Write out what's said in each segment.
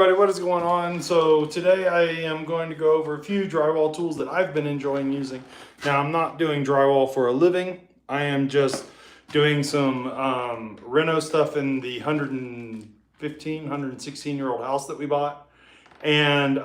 Everybody, what is going on? So today I am going to go over a few drywall tools that I've been enjoying using. Now I'm not doing drywall for a living. I am just doing some reno stuff in the 116-year-old house that we bought. And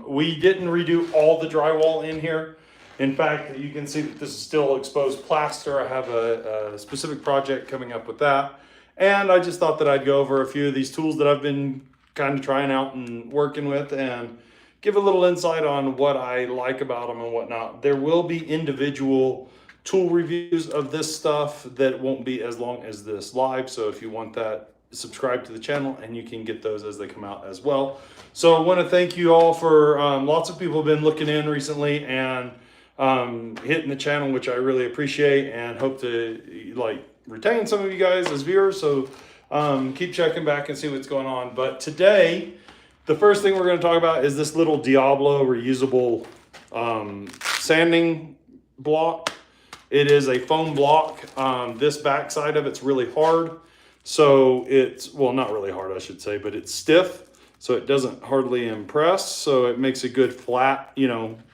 we didn't redo all the drywall in here. In fact, you can see that this is still exposed plaster. I have a specific project coming up with that. And I just thought that I'd go over a few of these tools that I've been kind of trying out and working with and give a little insight on what I like about them and whatnot. There will be individual tool reviews of this stuff that won't be as long as this live. So if you want that, subscribe to the channel and you can get those as they come out as well. So I want to thank you all for lots of people have been looking in recently and hitting the channel, which I really appreciate and hope to retain some of you guys as viewers. So keep checking back and see what's going on. But today, the first thing we're going to talk about is this little Diablo reusable sanding block. It is a foam block. This back side of it's really hard. So it's, well, not really hard, I should say, but it's stiff. So it doesn't hardly impress. So it makes a good flat,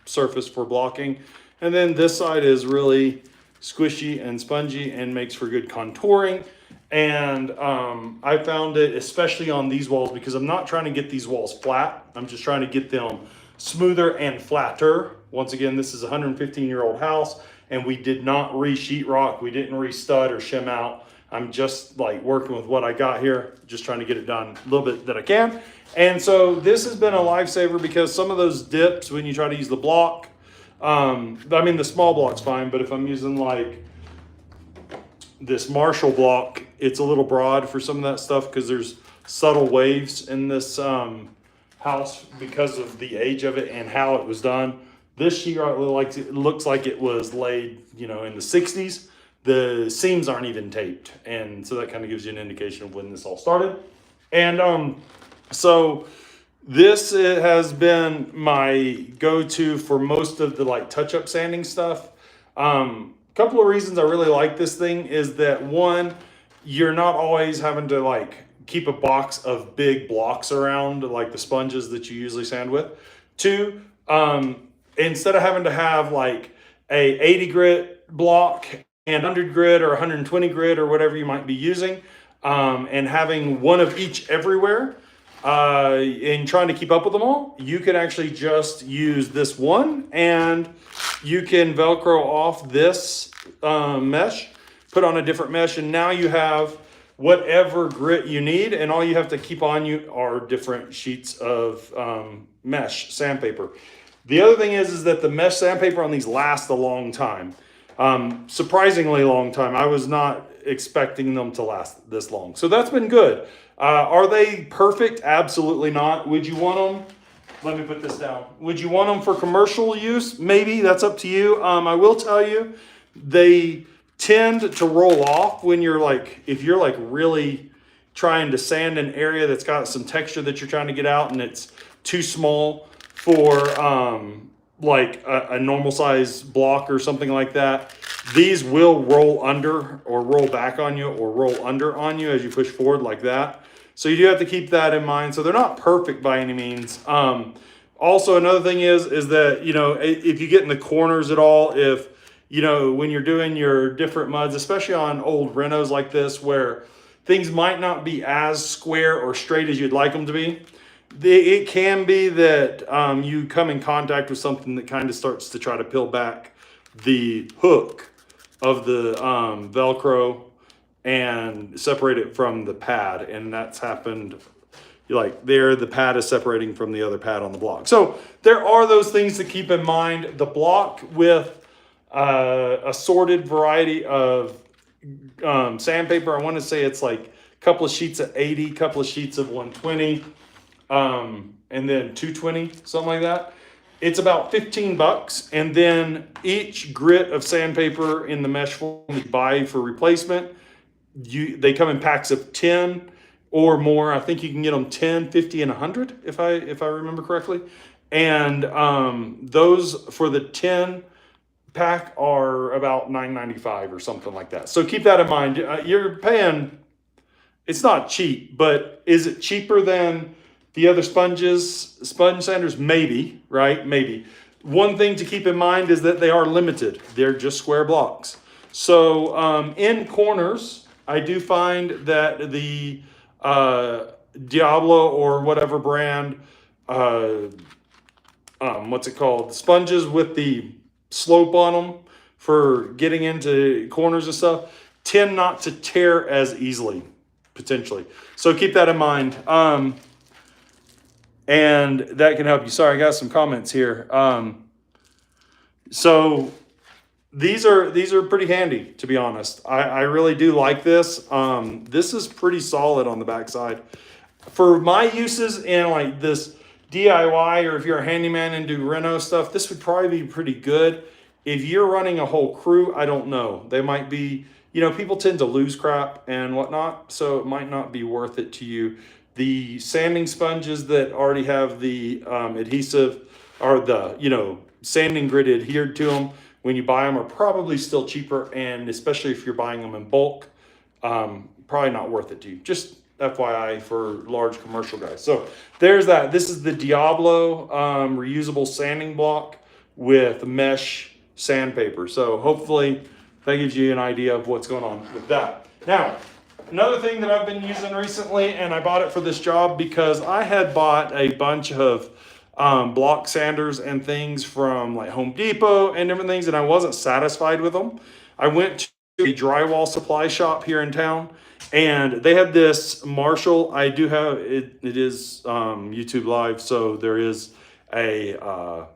surface for blocking. And then this side is really squishy and spongy and makes for good contouring. And I found it especially on these walls because I'm not trying to get these walls flat. I'm just trying to get them smoother and flatter. Once again, this is a 115-year-old house and we did not re-sheetrock. We didn't re-stud or shim out. I'm just working with what I got here, just trying to get it done a little bit that I can. And so this has been a lifesaver because some of those dips when you try to use the block, I mean the small block's fine, but if I'm using this Marshall block, it's a little broad for some of that stuff because there's subtle waves in this house because of the age of it and how it was done. This sheetrock looks like it was laid, in the 60s. The seams aren't even taped, and so that kind of gives you an indication of when this all started. And so this has been my go-to for most of the touch-up sanding stuff. Couple of reasons I really like this thing is that one, you're not always having to keep a box of big blocks around like the sponges that you usually sand with. Two, instead of having to have a 80 grit block and 100 grit or 120 grit or whatever you might be using, and having one of each everywhere, and trying to keep up with them all, you can actually just use this one and you can Velcro off this mesh, put on a different mesh, and now you have whatever grit you need, and all you have to keep on you are different sheets of mesh sandpaper. The other thing is that the mesh sandpaper on these last a long time. Surprisingly long time. I was not expecting them to last this long. So that's been good. Are they perfect? Absolutely not. Would you want them? Let me put this down. Would you want them for commercial use? Maybe. That's up to you. I will tell you, they tend to roll off when you're if you're really trying to sand an area that's got some texture that you're trying to get out and it's too small for a normal size block or something like that. These will roll under or roll back on you or roll under on you as you push forward like that. So you do have to keep that in mind. So they're not perfect by any means. Also, another thing is that, if you get in the corners at all, if, when you're doing your different muds, especially on old renos like this, where things might not be as square or straight as you'd like them to be, it can be that you come in contact with something that kind of starts to try to peel back the hook of the Velcro and separate it from the pad. And that's happened the pad is separating from the other pad on the block. So there are those things to keep in mind. The block with assorted variety of sandpaper, I want to say it's a couple of sheets of 80, couple of sheets of 120, and then 220, something like that. It's about 15 bucks. And then each grit of sandpaper in the mesh form you buy for replacement, they come in packs of 10 or more. I think you can get them 10, 50, and 100 if I remember correctly. And those for the 10 pack are about $9.95 or something like that. So keep that in mind. You're paying, it's not cheap, but is it cheaper than the other sponge sanders? Maybe, right? Maybe. One thing to keep in mind is that they are limited. They're just square blocks. So in corners, I do find that the Diablo or whatever brand, what's it called? Sponges with the slope on them for getting into corners and stuff tend not to tear as easily, potentially. So keep that in mind. And that can help you. Sorry, I got some comments here. So these are pretty handy, to be honest. I really do like this. This is pretty solid on the backside. For my uses in like this DIY, or if you're a handyman and do reno stuff, this would probably be pretty good. If you're running a whole crew, I don't know. They might be, people tend to lose crap and whatnot, so it might not be worth it to you. The sanding sponges that already have the adhesive or the, sanding grid adhered to them when you buy them are probably still cheaper, and especially if you're buying them in bulk, probably not worth it to you. Just FYI for large commercial guys. So there's that. This is the Diablo reusable sanding block with mesh sandpaper. So hopefully that gives you an idea of what's going on with that. Now, another thing that I've been using recently, and I bought it for this job because I had bought a bunch of block sanders and things from like Home Depot and different things, and I wasn't satisfied with them. I went to a drywall supply shop here in town, and they had this Marshall. I do have it. It is YouTube Live, so there is a.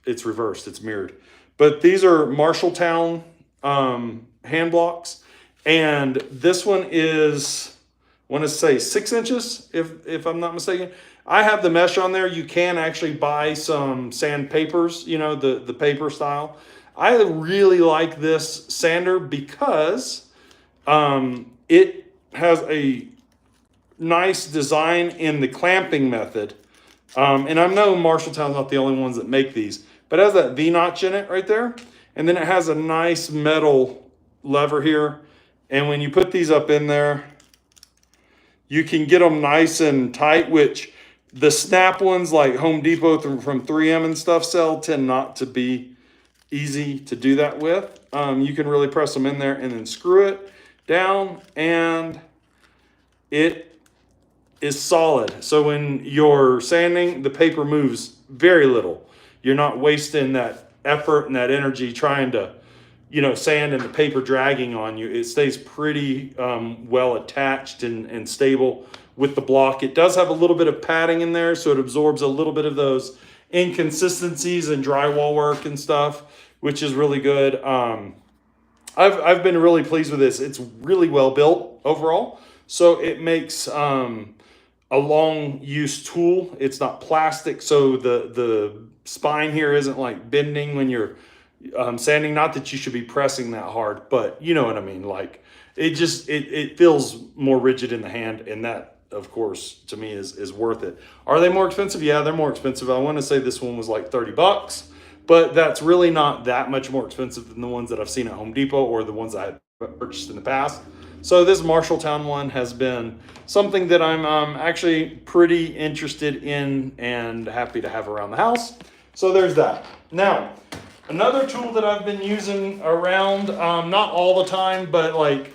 It's reversed. It's mirrored, but these are Marshalltown hand blocks, and this one is, I want to say 6 inches, if I'm not mistaken. I have the mesh on there. You can actually buy some sandpapers, the paper style. I really like this sander because it has a nice design in the clamping method. And I know Marshalltown's not the only ones that make these, but it has that V-notch in it right there. And then it has a nice metal lever here. And when you put these up in there, you can get them nice and tight, which the snap ones like Home Depot from 3M and stuff sell tend not to be easy to do that with. You can really press them in there and then screw it down, and it is solid. So when you're sanding, the paper moves very little. You're not wasting that effort and that energy trying to, sand and the paper dragging on you. It stays pretty well attached and stable with the block. It does have a little bit of padding in there, so it absorbs a little bit of those inconsistencies in drywall work and stuff, which is really good. I've been really pleased with this. It's really well built overall, so it makes a long use tool. It's not plastic, so the spine here isn't like bending when you're sanding. Not that you should be pressing that hard, but you know what I mean. Like it feels more rigid in the hand, and that, of course, to me is worth it. Are they more expensive? Yeah, they're more expensive. I want to say this one was like $30, but that's really not that much more expensive than the ones that I've seen at Home Depot or the ones I had purchased in the past. So this Marshalltown one has been something that I'm actually pretty interested in and happy to have around the house. So there's that. Now, another tool that I've been using around, not all the time, but like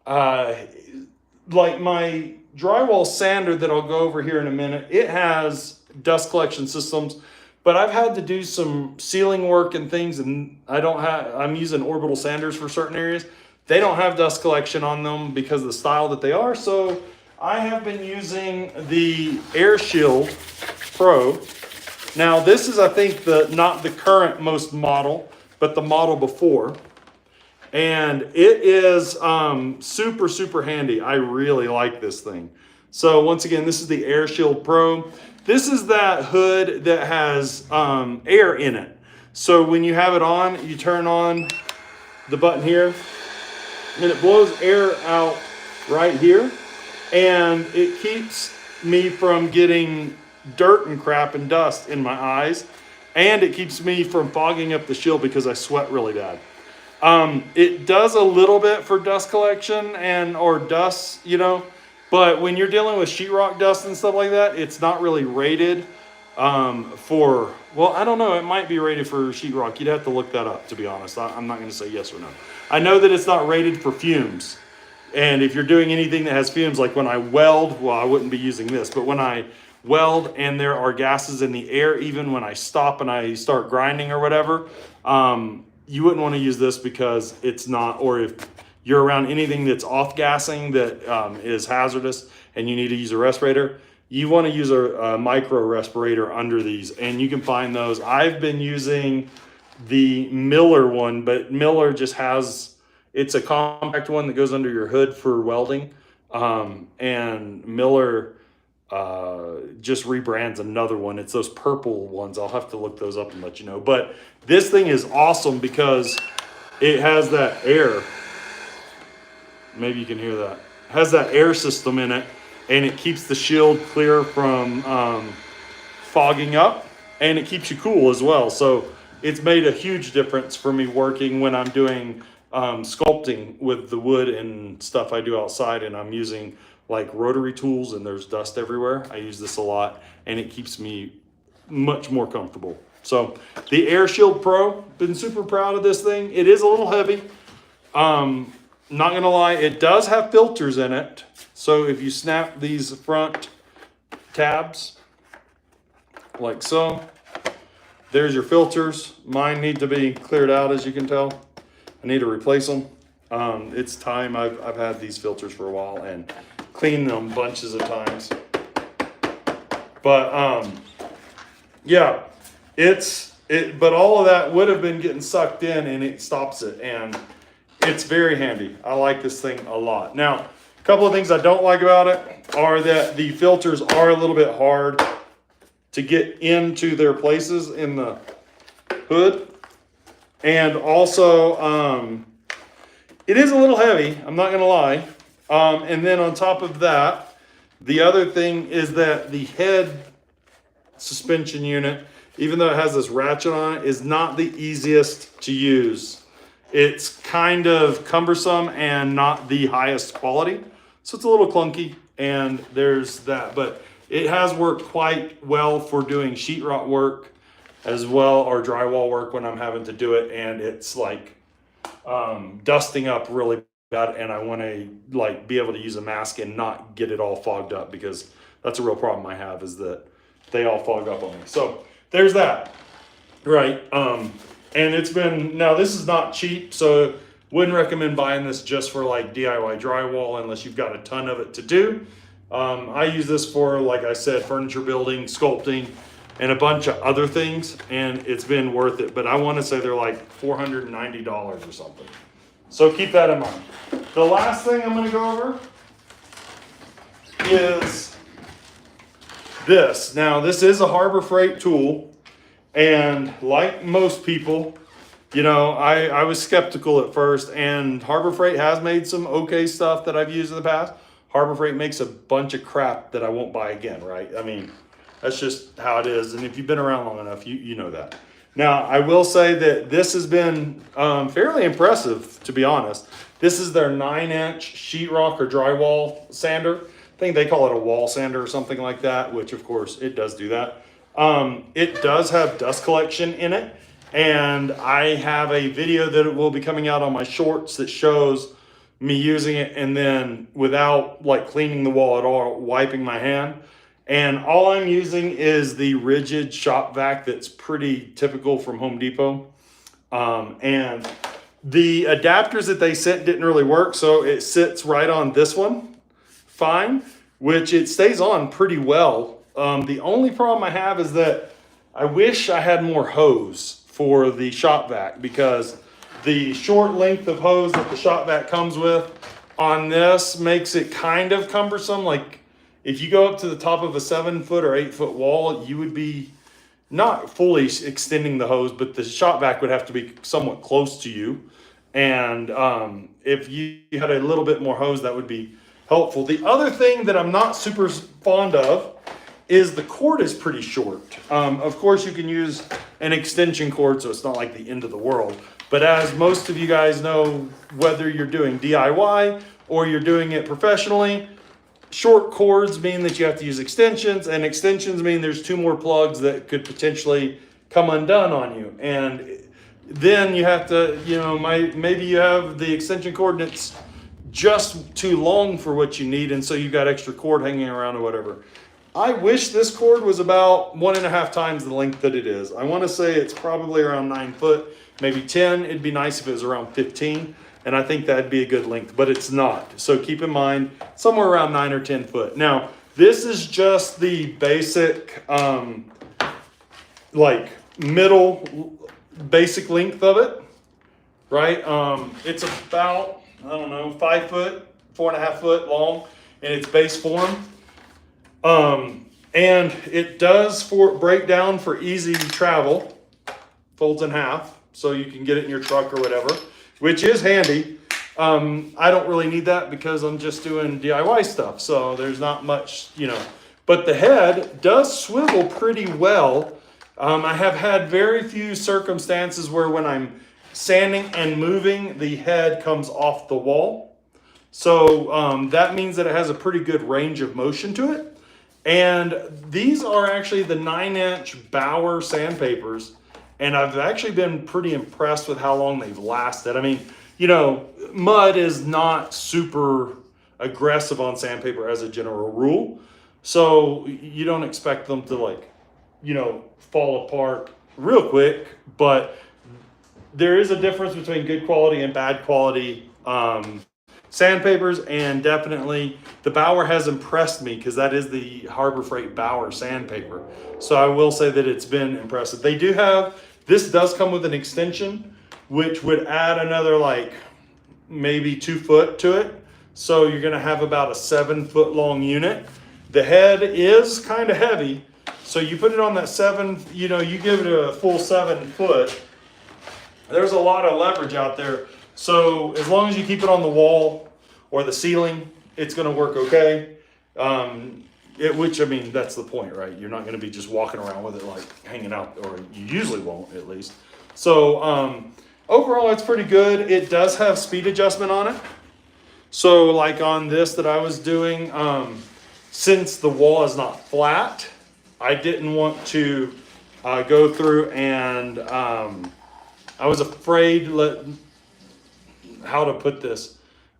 my drywall sander that I'll go over here in a minute, it has dust collection systems, but I've had to do some sealing work and things, and I'm using orbital sanders for certain areas. They don't have dust collection on them because of the style that they are, so I have been using the Air Shield Pro. Now this is, I think, not the current most model, but the model before. And it is super, super handy. I really like this thing. So once again, this is the Air Shield Pro. This is that hood that has air in it. So when you have it on, you turn on the button here, and it blows air out right here. And it keeps me from getting dirt and crap and dust in my eyes. And it keeps me from fogging up the shield because I sweat really bad. It does a little bit for dust collection or dust, But when you're dealing with sheetrock dust and stuff like that, it's not really rated for, well, I don't know. It might be rated for sheetrock. You'd have to look that up, to be honest. I'm not going to say yes or no. I know that it's not rated for fumes. And if you're doing anything that has fumes, like when I weld, well, I wouldn't be using this, but when I weld and there are gases in the air, even when I stop and I start grinding or whatever, you wouldn't want to use this because it's not, or if you're around anything that's off gassing that is hazardous and you need to use a respirator, you want to use a micro respirator under these, and you can find those. I've been using the Miller one, but Miller just has, it's a compact one that goes under your hood for welding, and Miller just rebrands another one. It's those purple ones. I'll have to look those up and let you know. But this thing is awesome because it has that air. Maybe you can hear that. It has that air system in it, and it keeps the shield clear from fogging up, and it keeps you cool as well. So it's made a huge difference for me working when I'm doing sculpting with the wood and stuff I do outside, and I'm using like rotary tools and there's dust everywhere. I use this a lot, and it keeps me much more comfortable. So the Air Shield Pro, been super proud of this thing. It is a little heavy. Not gonna lie, it does have filters in it. So if you snap these front tabs like so, there's your filters. Mine need to be cleared out, as you can tell. I need to replace them. It's time. I've had these filters for a while and cleaned them bunches of times. But yeah, but all of that would have been getting sucked in, and it stops it, and it's very handy. I like this thing a lot. Now, a couple of things I don't like about it are that the filters are a little bit hard to get into their places in the hood. And also, it is a little heavy, I'm not gonna lie. And then on top of that, the other thing is that the head suspension unit, even though it has this ratchet on it, is not the easiest to use. It's kind of cumbersome and not the highest quality. So it's a little clunky, and there's that. But it has worked quite well for doing sheetrock work as well, or drywall work when I'm having to do it, and it's like dusting up really bad, and I want to like be able to use a mask and not get it all fogged up, because that's a real problem I have, is that they all fog up on me. So there's that, right? And it's been, now this is not cheap, so wouldn't recommend buying this just for like DIY drywall unless you've got a ton of it to do. I use this for, like I said, furniture building, sculpting, and a bunch of other things, and it's been worth it. But I want to say they're like $490 or something. So keep that in mind. The last thing I'm going to go over is this. Now, this is a Harbor Freight tool, and like most people, you know, I was skeptical at first, and Harbor Freight has made some okay stuff that I've used in the past. Harbor Freight makes a bunch of crap that I won't buy again, right? I mean, that's just how it is. And if you've been around long enough, you know that. Now, I will say that this has been fairly impressive, to be honest. This is their 9-inch sheetrock or drywall sander. I think they call it a wall sander or something like that, which of course it does do that. It does have dust collection in it. And I have a video that will be coming out on my shorts that shows me using it, and then without like cleaning the wall at all, wiping my hand. And all I'm using is the rigid shop vac that's pretty typical from Home Depot. And the adapters that they sent didn't really work, so it sits right on this one, fine, which it stays on pretty well. The only problem I have is that I wish I had more hose for the shop vac, because the short length of hose that the shop vac comes with on this makes it kind of cumbersome. Like, if you go up to the top of a 7-foot or 8-foot wall, you would be not fully extending the hose, but the shop vac would have to be somewhat close to you. And if you had a little bit more hose, that would be helpful. The other thing that I'm not super fond of is the cord is pretty short. Of course, you can use an extension cord, so it's not like the end of the world. But as most of you guys know, whether you're doing DIY or you're doing it professionally, short cords mean that you have to use extensions, and extensions mean there's 2 more plugs that could potentially come undone on you. And then you have to, maybe you have the extension cord and it's just too long for what you need, and so you've got extra cord hanging around or whatever. I wish this cord was about 1.5 times the length that it is. I want to say it's probably around 9 foot, maybe 10. It'd be nice if it was around 15, and I think that'd be a good length, but it's not. So keep in mind, somewhere around 9 or 10 foot. Now, this is just the basic, like middle basic length of it, right? It's about, I don't know, 5 foot, 4.5 foot long in its base form. And it does break down for easy travel, folds in half, so you can get it in your truck or whatever, which is handy. I don't really need that because I'm just doing DIY stuff, so there's not much, but the head does swivel pretty well. I have had very few circumstances where when I'm sanding and moving, the head comes off the wall. So that means that it has a pretty good range of motion to it. And these are actually the 9-inch Bauer sandpapers. And I've actually been pretty impressed with how long they've lasted. I mean, mud is not super aggressive on sandpaper as a general rule. So you don't expect them to fall apart real quick. But there is a difference between good quality and bad quality sandpapers, and definitely the Bauer has impressed me because that is the Harbor Freight Bauer sandpaper. So I will say that it's been impressive. This does come with an extension, which would add another maybe 2 foot to it. So you're gonna have about a 7 foot long unit. The head is kind of heavy. So you put it on that you give it a full 7 foot. There's a lot of leverage out there. So as long as you keep it on the wall or the ceiling, it's going to work okay. Which, I mean, that's the point, right? You're not going to be just walking around with it hanging out, or you usually won't, at least. So overall, it's pretty good. It does have speed adjustment on it. So on this that I was doing, since the wall is not flat, I didn't want to go through and I was afraid how to put this.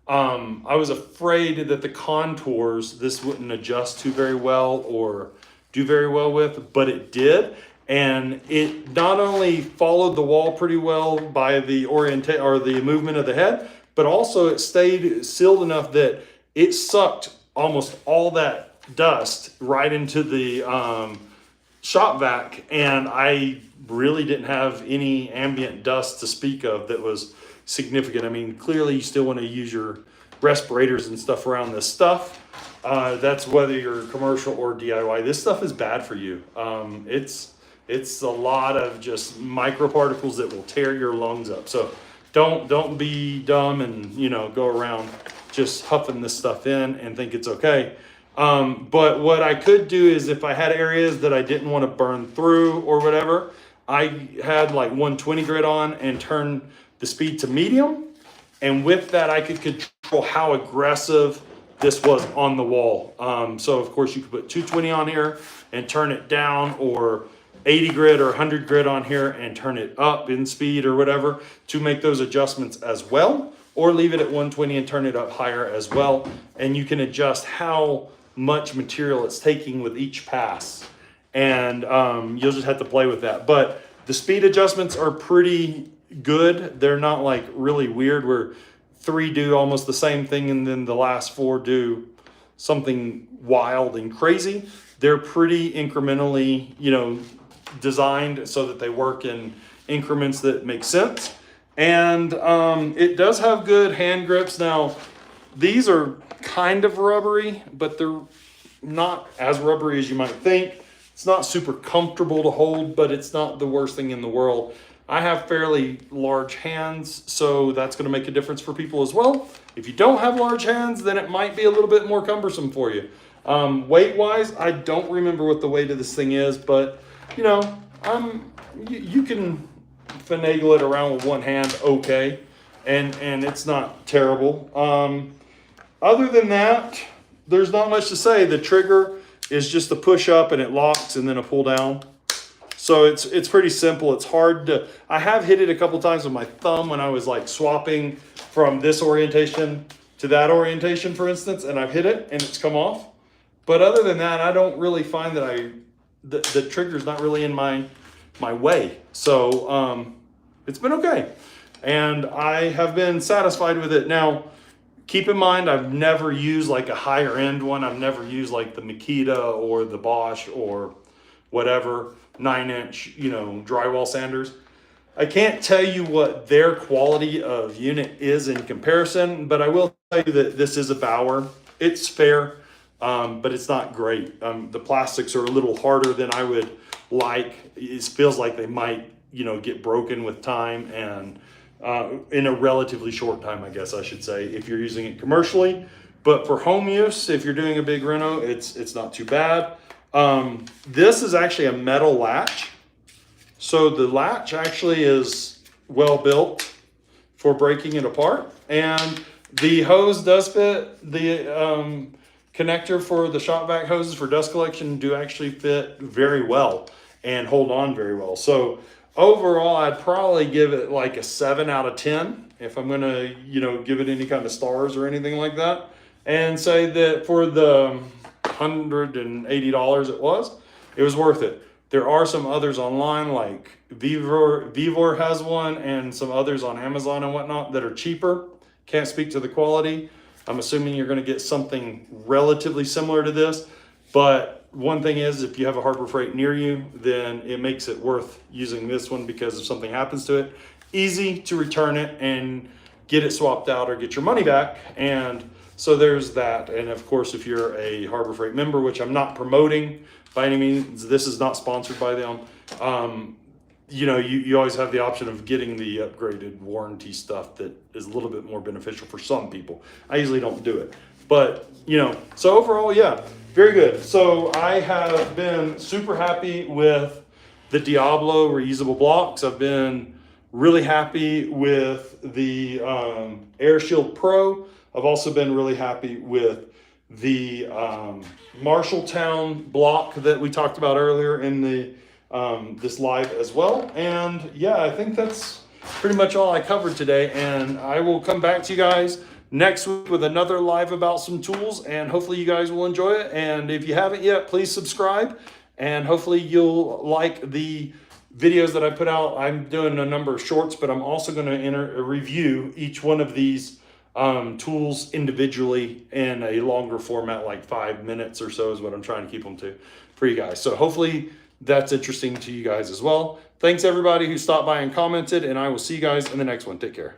I was afraid that the contours, this wouldn't adjust to very well or do very well with, but it did. And it not only followed the wall pretty well by the the movement of the head, but also it stayed sealed enough that it sucked almost all that dust right into the shop vac. And I really didn't have any ambient dust to speak of that was significant. I mean, clearly you still want to use your respirators and stuff around this stuff. That's whether you're commercial or DIY. This stuff is bad for you. It's a lot of just microparticles that will tear your lungs up. So don't be dumb and go around just huffing this stuff in and think it's okay. But what I could do is, if I had areas that I didn't want to burn through or whatever, I had 120 grit on and turn the speed to medium. And with that, I could control how aggressive this was on the wall. So of course you could put 220 on here and turn it down, or 80 grit or 100 grit on here and turn it up in speed or whatever to make those adjustments as well, or leave it at 120 and turn it up higher as well. And you can adjust how much material it's taking with each pass. And you'll just have to play with that. But the speed adjustments are pretty good. They're not really weird where 3 do almost the same thing and then the last 4 do something wild and crazy. They're pretty incrementally, designed so that they work in increments that make sense. And it does have good hand grips. Now, these are kind of rubbery, but they're not as rubbery as you might think. It's not super comfortable to hold, but it's not the worst thing in the world. I have fairly large hands, so that's going to make a difference for people as well. If you don't have large hands, then it might be a little bit more cumbersome for you. Weight-wise, I don't remember what the weight of this thing is, but you can finagle it around with one hand okay, and it's not terrible. Other than that, there's not much to say. The trigger is just a push up and it locks, and then a pull down. So it's pretty simple. It's hard to, I have hit it a couple times with my thumb when I was like swapping from this orientation to that orientation, for instance, and I've hit it and it's come off. But other than that, I don't really find that the trigger's not really in my way. So it's been okay. And I have been satisfied with it. Now, keep in mind, I've never used like a higher end one. I've never used like the Makita or the Bosch or whatever 9-inch, drywall sanders. I can't tell you what their quality of unit is in comparison, but I will tell you that this is a Bauer. It's fair, but it's not great. The plastics are a little harder than I would like. It feels like they might, get broken with time and in a relatively short time, I guess I should say, if you're using it commercially. But for home use, if you're doing a big reno, it's not too bad. This is actually a metal latch. So the latch actually is well built for breaking it apart. And the hose does fit. The connector for the shop vac hoses for dust collection do actually fit very well and hold on very well. So overall, I'd probably give it like a 7 out of 10 if I'm gonna, give it any kind of stars or anything like that. And say that for the $180 it was worth it. There are some others online, like Vivor has one, and some others on Amazon and whatnot that are cheaper. Can't speak to the quality. I'm assuming you're going to get something relatively similar to this. But one thing is, if you have a Harbor Freight near you, then it makes it worth using this one, because if something happens to it, easy to return it and get it swapped out or get your money back. And so there's that. And of course, if you're a Harbor Freight member, which I'm not promoting by any means, this is not sponsored by them. You always have the option of getting the upgraded warranty stuff that is a little bit more beneficial for some people. I usually don't do it, but so overall, yeah, very good. So I have been super happy with the Diablo reusable blocks. I've been really happy with the Air Shield Pro. I've also been really happy with the Marshalltown block that we talked about earlier in the this live as well. And yeah, I think that's pretty much all I covered today. And I will come back to you guys next week with another live about some tools, and hopefully you guys will enjoy it. And if you haven't yet, please subscribe, and hopefully you'll like the videos that I put out. I'm doing a number of shorts, but I'm also going to review each one of these tools individually in a longer format, like 5 minutes or so is what I'm trying to keep them to for you guys. So hopefully that's interesting to you guys as well. Thanks everybody who stopped by and commented, and I will see you guys in the next one. Take care.